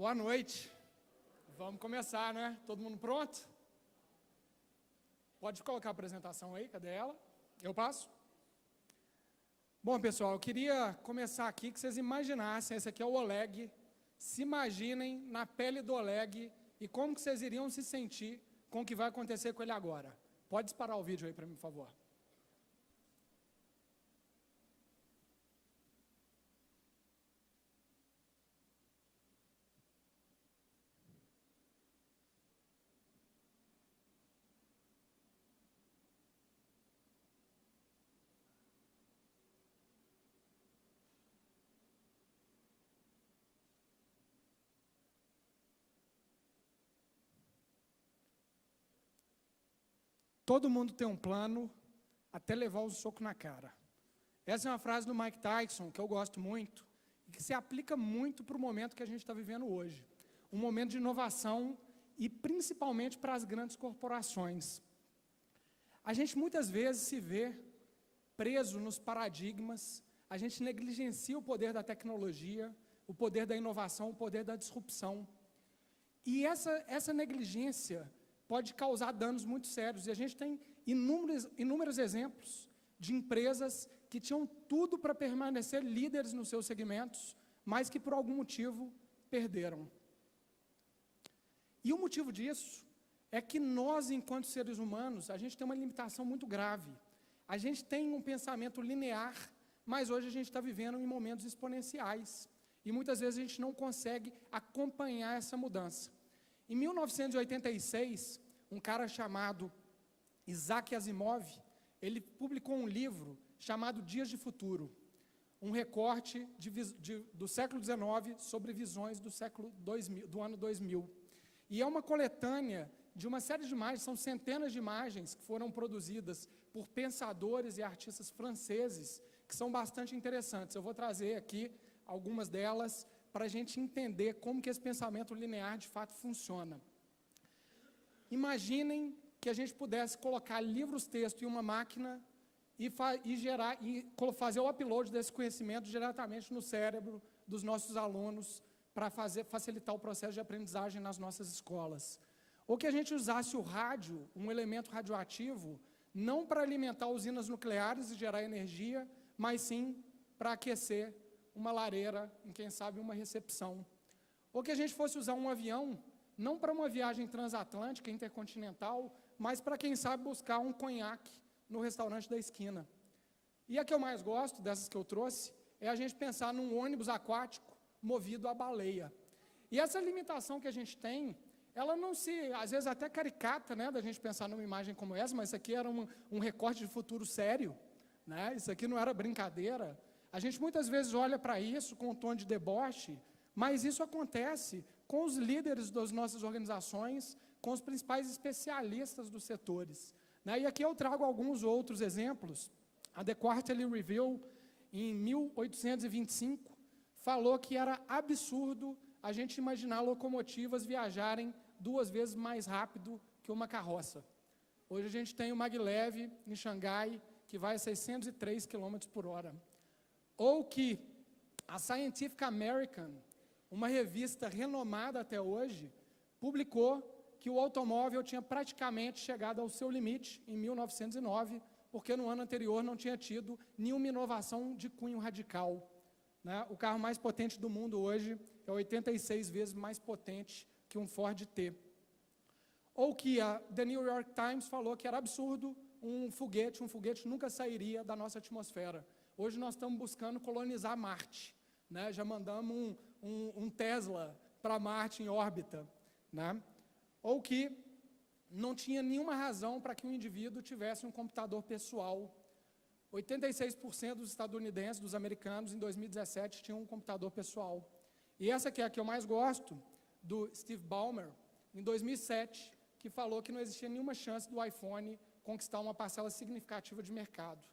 Boa noite. Vamos começar, né? Todo mundo pronto? Pode colocar a apresentação aí, cadê ela? Eu passo? Bom, pessoal, eu queria começar aqui que vocês imaginassem, esse aqui é o Oleg, se imaginem na pele do Oleg e como que vocês iriam se sentir com o que vai acontecer com ele agora. Pode disparar o vídeo aí para mim, por favor. Todo mundo tem um plano até levar o soco na cara. Essa é uma frase do Mike Tyson, que eu gosto muito, e que se aplica muito para o momento que a gente está vivendo hoje. Um momento de inovação e principalmente para as grandes corporações. A gente muitas vezes se vê preso nos paradigmas, a gente negligencia o poder da tecnologia, o poder da inovação, o poder da disrupção. E essa negligência pode causar danos muito sérios. E a gente tem inúmeros exemplos de empresas que tinham tudo para permanecer líderes nos seus segmentos, mas que por algum motivo perderam. E o motivo disso é que nós, enquanto seres humanos, a gente tem uma limitação muito grave. A gente tem um pensamento linear, mas hoje a gente está vivendo em momentos exponenciais. E muitas vezes a gente não consegue acompanhar essa mudança. Em 1986, um cara chamado Isaac Asimov, ele publicou um livro chamado Dias de Futuro, um recorte do século XIX sobre visões do ano 2000. E é uma coletânea de uma série de imagens, são centenas de imagens que foram produzidas por pensadores e artistas franceses, que são bastante interessantes. Eu vou trazer aqui algumas delas para a gente entender como que esse pensamento linear de fato funciona. Imaginem que a gente pudesse colocar livros-texto em uma máquina e fazer o upload desse conhecimento diretamente no cérebro dos nossos alunos para facilitar o processo de aprendizagem nas nossas escolas. Ou que a gente usasse o rádio, um elemento radioativo, não para alimentar usinas nucleares e gerar energia, mas sim para aquecer uma lareira, em quem sabe uma recepção. Ou que a gente fosse usar um avião, não para uma viagem transatlântica, intercontinental, mas para quem sabe buscar um conhaque no restaurante da esquina. E a que eu mais gosto, dessas que eu trouxe, é a gente pensar num ônibus aquático movido a baleia. E essa limitação que a gente tem, ela não se, às vezes até caricata, né, da gente pensar numa imagem como essa, mas isso aqui era um recorte de futuro sério, né? Isso aqui não era brincadeira. A gente muitas vezes olha para isso com um tom de deboche, mas isso acontece com os líderes das nossas organizações, com os principais especialistas dos setores, né? E aqui eu trago alguns outros exemplos. A The Quarterly Review, em 1825, falou que era absurdo a gente imaginar locomotivas viajarem 2 vezes mais rápido que uma carroça. Hoje a gente tem o maglev em Xangai, que vai a 603 km por hora. Ou que a Scientific American, uma revista renomada até hoje, publicou que o automóvel tinha praticamente chegado ao seu limite em 1909, porque no ano anterior não tinha tido nenhuma inovação de cunho radical, né? O carro mais potente do mundo hoje é 86 vezes mais potente que um Ford T. Ou que a The New York Times falou que era absurdo um foguete nunca sairia da nossa atmosfera. Hoje nós estamos buscando colonizar Marte, né? Já mandamos um Tesla para Marte em órbita, né? Ou que não tinha nenhuma razão para que um indivíduo tivesse um computador pessoal. 86% dos estadunidenses, dos americanos, em 2017, tinham um computador pessoal. E essa aqui é a que eu mais gosto, do Steve Ballmer, em 2007, que falou que não existia nenhuma chance do iPhone conquistar uma parcela significativa de mercado.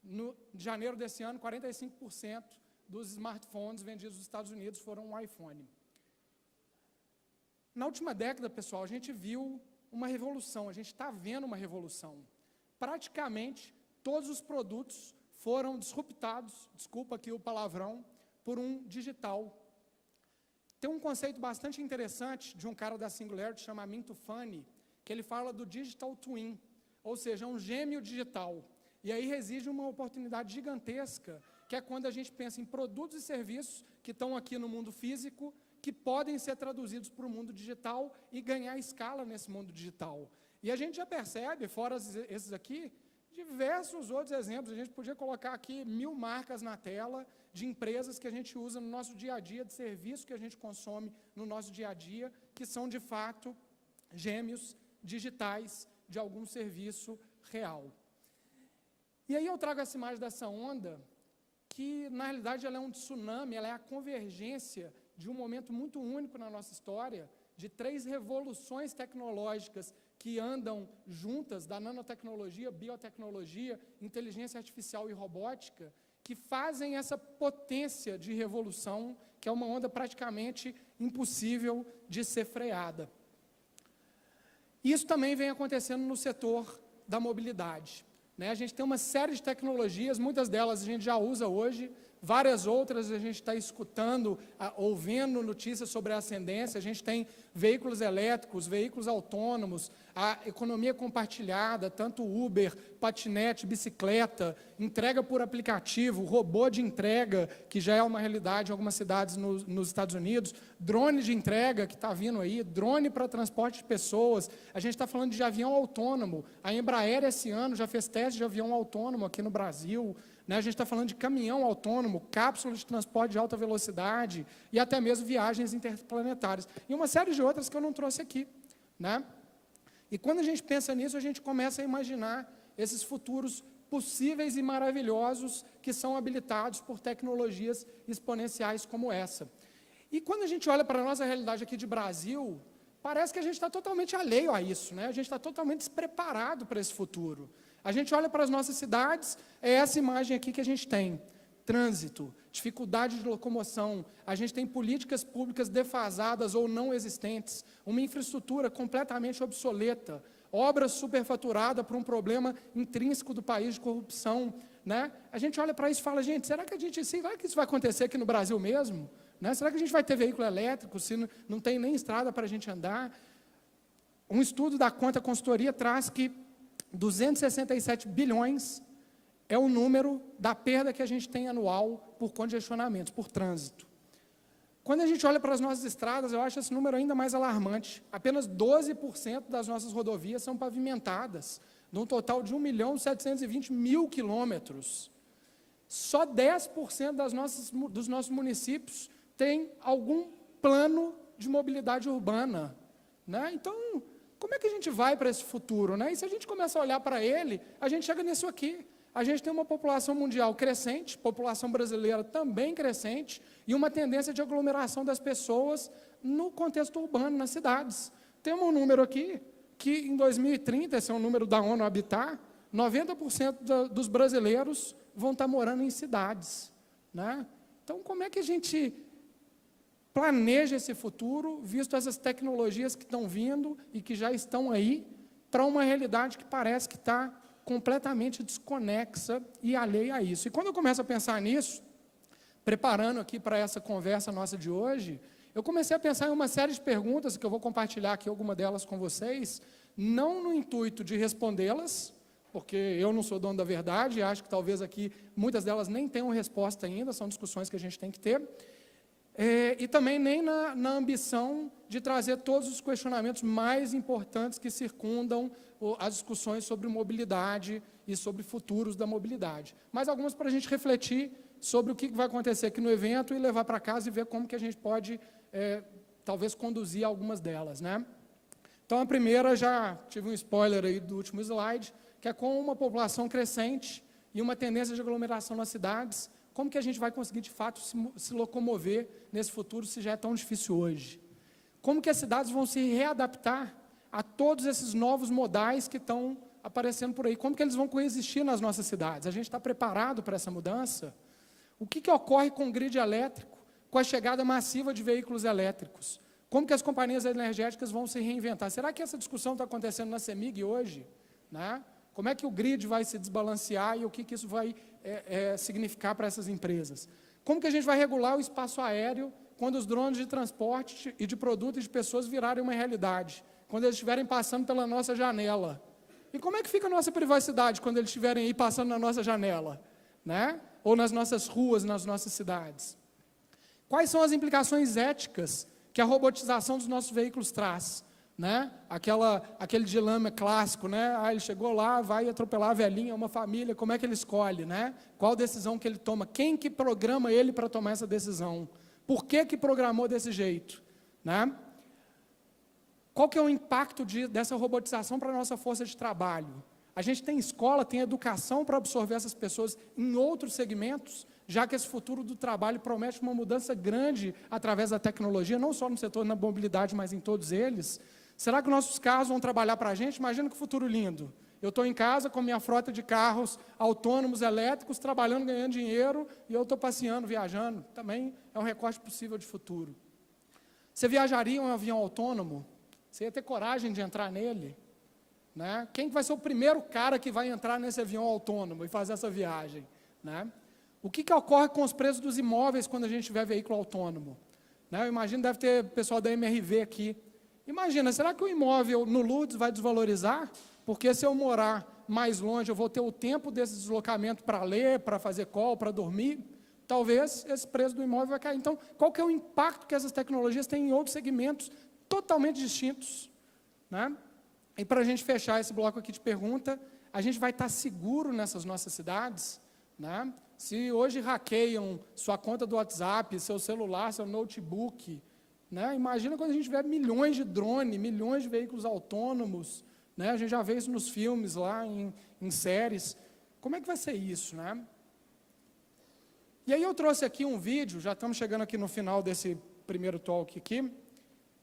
No janeiro desse ano, 45% dos smartphones vendidos nos Estados Unidos foram um iPhone. Na última década, pessoal, a gente viu uma revolução, a gente está vendo uma revolução. Praticamente todos os produtos foram disruptados, desculpa aqui o palavrão, por um digital. tem um conceito bastante interessante de um cara da Singularity, chama Amin Tufani, que ele fala do Digital Twin, ou seja, um gêmeo digital. E aí reside uma oportunidade gigantesca, que é quando a gente pensa em produtos e serviços que estão aqui no mundo físico, que podem ser traduzidos para o mundo digital e ganhar escala nesse mundo digital. E a gente já percebe, fora esses aqui, diversos outros exemplos. A gente podia colocar aqui 1000 marcas na tela de empresas que a gente usa no nosso dia a dia, de serviços que a gente consome no nosso dia a dia, que são, de fato, gêmeos digitais de algum serviço real. E aí eu trago essa imagem dessa onda, que, na realidade, ela é um tsunami, ela é a convergência de um momento muito único na nossa história, de 3 revoluções tecnológicas que andam juntas, da nanotecnologia, biotecnologia, inteligência artificial e robótica, que fazem essa potência de revolução, que é uma onda praticamente impossível de ser freada. Isso também vem acontecendo no setor da mobilidade. A gente tem uma série de tecnologias, muitas delas a gente já usa hoje, várias outras a gente está escutando, ouvindo notícias sobre a ascendência. A gente tem veículos elétricos, veículos autônomos, a economia compartilhada, tanto Uber, patinete, bicicleta, entrega por aplicativo, robô de entrega, que já é uma realidade em algumas cidades nos Estados Unidos, drone de entrega, que está vindo aí, drone para transporte de pessoas. A gente está falando de avião autônomo. A Embraer, esse ano, já fez teste de avião autônomo aqui no Brasil. A gente está falando de caminhão autônomo, cápsula de transporte de alta velocidade e até mesmo viagens interplanetárias. E uma série de outras que eu não trouxe aqui. E quando a gente pensa nisso, a gente começa a imaginar esses futuros possíveis e maravilhosos que são habilitados por tecnologias exponenciais como essa. E quando a gente olha para a nossa realidade aqui de Brasil, parece que a gente está totalmente alheio a isso, A gente está totalmente despreparado para esse futuro. A gente olha para as nossas cidades, é essa imagem aqui que a gente tem. Trânsito, dificuldade de locomoção, a gente tem políticas públicas defasadas ou não existentes, uma infraestrutura completamente obsoleta, obra superfaturada por um problema intrínseco do país de corrupção. A gente olha para isso e fala, gente, será que isso vai acontecer aqui no Brasil mesmo? Será que a gente vai ter veículo elétrico se não tem nem estrada para a gente andar? Um estudo da Conta Consultoria traz que 267 bilhões é o número da perda que a gente tem anual por congestionamentos, por trânsito. Quando a gente olha para as nossas estradas, eu acho esse número ainda mais alarmante. Apenas 12% das nossas rodovias são pavimentadas, num total de 1.720.000 quilômetros. Só 10% dos nossos municípios tem algum plano de mobilidade urbana. Então, como é que a gente vai para esse futuro? E se a gente começa a olhar para ele, a gente chega nisso aqui. A gente tem uma população mundial crescente, população brasileira também crescente, e uma tendência de aglomeração das pessoas no contexto urbano, nas cidades. Temos um número aqui, que em 2030, esse é um número da ONU Habitat, 90% dos brasileiros vão estar morando em cidades. Então, como é que a gente planeja esse futuro, visto essas tecnologias que estão vindo e que já estão aí, para uma realidade que parece que está completamente desconexa e alheia a isso. E quando eu começo a pensar nisso, preparando aqui para essa conversa nossa de hoje, eu comecei a pensar em uma série de perguntas, que eu vou compartilhar aqui alguma delas com vocês, não no intuito de respondê-las, porque eu não sou dono da verdade, e acho que talvez aqui muitas delas nem tenham resposta ainda, são discussões que a gente tem que ter, e também nem na ambição de trazer todos os questionamentos mais importantes que circundam as discussões sobre mobilidade e sobre futuros da mobilidade. Mas algumas para a gente refletir sobre o que vai acontecer aqui no evento e levar para casa e ver como que a gente pode, talvez, conduzir algumas delas. Então, a primeira, já tive um spoiler aí do último slide, que é com uma população crescente e uma tendência de aglomeração nas cidades, como que a gente vai conseguir, de fato, se locomover nesse futuro, se já é tão difícil hoje? Como que as cidades vão se readaptar a todos esses novos modais que estão aparecendo por aí? Como que eles vão coexistir nas nossas cidades? A gente está preparado para essa mudança? O que ocorre com o grid elétrico, com a chegada massiva de veículos elétricos? Como que as companhias energéticas vão se reinventar? Será que essa discussão está acontecendo na CEMIG hoje? Como é que o grid vai se desbalancear e o que isso vai significar para essas empresas? Como que a gente vai regular o espaço aéreo quando os drones de transporte e de produtos e de pessoas virarem uma realidade, quando eles estiverem passando pela nossa janela. E como é que fica a nossa privacidade quando eles estiverem aí passando na nossa janela, né? Ou nas nossas ruas, nas nossas cidades? Quais são as implicações éticas que a robotização dos nossos veículos traz? Né? Aquele dilema clássico, né? Ele chegou lá, vai atropelar a velhinha, uma família, como é que ele escolhe? Né? Qual decisão que ele toma? Quem que programa ele para tomar essa decisão? Por que programou desse jeito? Né? Qual que é o impacto dessa robotização para a nossa força de trabalho? A gente tem escola, tem educação para absorver essas pessoas em outros segmentos, já que esse futuro do trabalho promete uma mudança grande através da tecnologia, não só no setor da mobilidade, mas em todos eles. Será que nossos carros vão trabalhar para a gente? Imagina que futuro lindo. Eu estou em casa com minha frota de carros autônomos, elétricos, trabalhando, ganhando dinheiro, e eu estou passeando, viajando. Também é um recorte possível de futuro. Você viajaria em um avião autônomo? Você ia ter coragem de entrar nele? Né? Quem vai ser o primeiro cara que vai entrar nesse avião autônomo e fazer essa viagem? Né? O que ocorre com os preços dos imóveis quando a gente tiver veículo autônomo? Né? Eu imagino que deve ter pessoal da MRV aqui. Imagina, será que o imóvel no Lourdes vai desvalorizar? Porque se eu morar mais longe, eu vou ter o tempo desse deslocamento para ler, para fazer call, para dormir? Talvez esse preço do imóvel vai cair. Então, qual que é o impacto que essas tecnologias têm em outros segmentos totalmente distintos? Né? E para a gente fechar esse bloco aqui de pergunta, a gente vai estar seguro nessas nossas cidades? Né? Se hoje hackeiam sua conta do WhatsApp, seu celular, seu notebook, né? Imagina quando a gente tiver milhões de drones, milhões de veículos autônomos, né? A gente já vê isso nos filmes lá, em séries. Como é que vai ser isso? Né? E aí eu trouxe aqui um vídeo, já estamos chegando aqui no final desse primeiro talk aqui.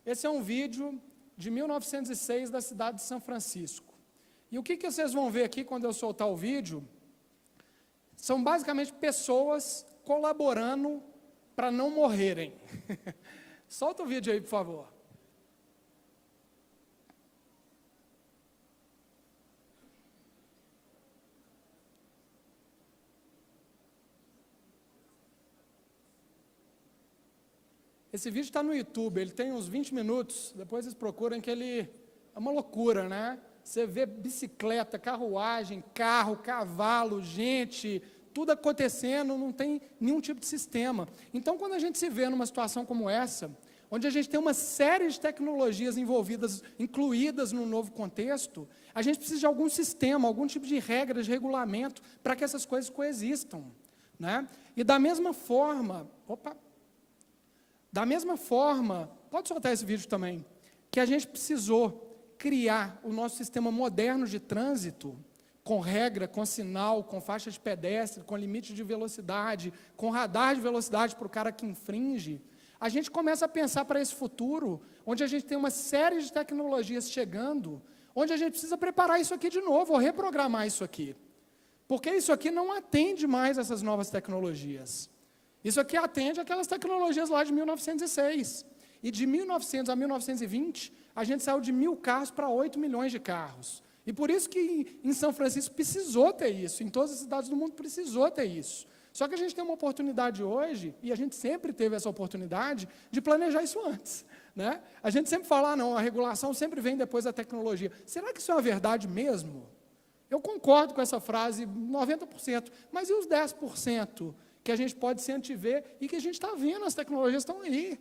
Esse é um vídeo de 1906 da cidade de São Francisco. E o que vocês vão ver aqui quando eu soltar o vídeo? São basicamente pessoas colaborando para não morrerem. Solta o vídeo aí, por favor. Esse vídeo está no YouTube, ele tem uns 20 minutos, depois vocês procuram que ele é uma loucura, né? Você vê bicicleta, carruagem, carro, cavalo, gente, tudo acontecendo, não tem nenhum tipo de sistema. Então, quando a gente se vê numa situação como essa, onde a gente tem uma série de tecnologias envolvidas, incluídas no novo contexto, a gente precisa de algum sistema, algum tipo de regra, de regulamento, para que essas coisas coexistam. Né? E da mesma forma, pode soltar esse vídeo também, que a gente precisou criar o nosso sistema moderno de trânsito, com regra, com sinal, com faixa de pedestre, com limite de velocidade, com radar de velocidade para o cara que infringe, a gente começa a pensar para esse futuro, onde a gente tem uma série de tecnologias chegando, onde a gente precisa preparar isso aqui de novo, ou reprogramar isso aqui. Porque isso aqui não atende mais essas novas tecnologias. Isso aqui atende aquelas tecnologias lá de 1906. E de 1900 a 1920, a gente saiu de 1.000 carros para 8 milhões de carros. E por isso que em São Francisco precisou ter isso, em todas as cidades do mundo precisou ter isso. Só que a gente tem uma oportunidade hoje, e a gente sempre teve essa oportunidade, de planejar isso antes. Né? A gente sempre fala, não, a regulação sempre vem depois da tecnologia. Será que isso é uma verdade mesmo? Eu concordo com essa frase 90%, mas e os 10% que a gente pode se antever e que a gente está vendo, as tecnologias estão aí?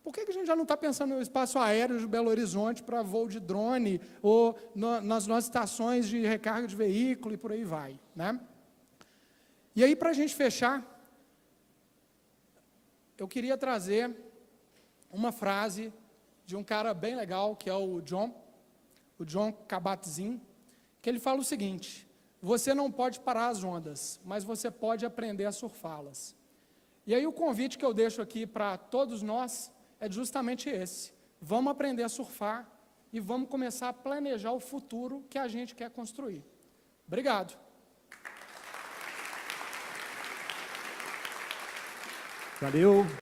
Por que a gente já não está pensando no espaço aéreo de Belo Horizonte para voo de drone, ou nas nossas estações de recarga de veículo e por aí vai? Né? E aí, para a gente fechar, eu queria trazer uma frase de um cara bem legal, que é o John Kabat-Zinn, que ele fala o seguinte: você não pode parar as ondas, mas você pode aprender a surfá-las. E aí o convite que eu deixo aqui para todos nós é justamente esse. Vamos aprender a surfar e vamos começar a planejar o futuro que a gente quer construir. Obrigado. Valeu.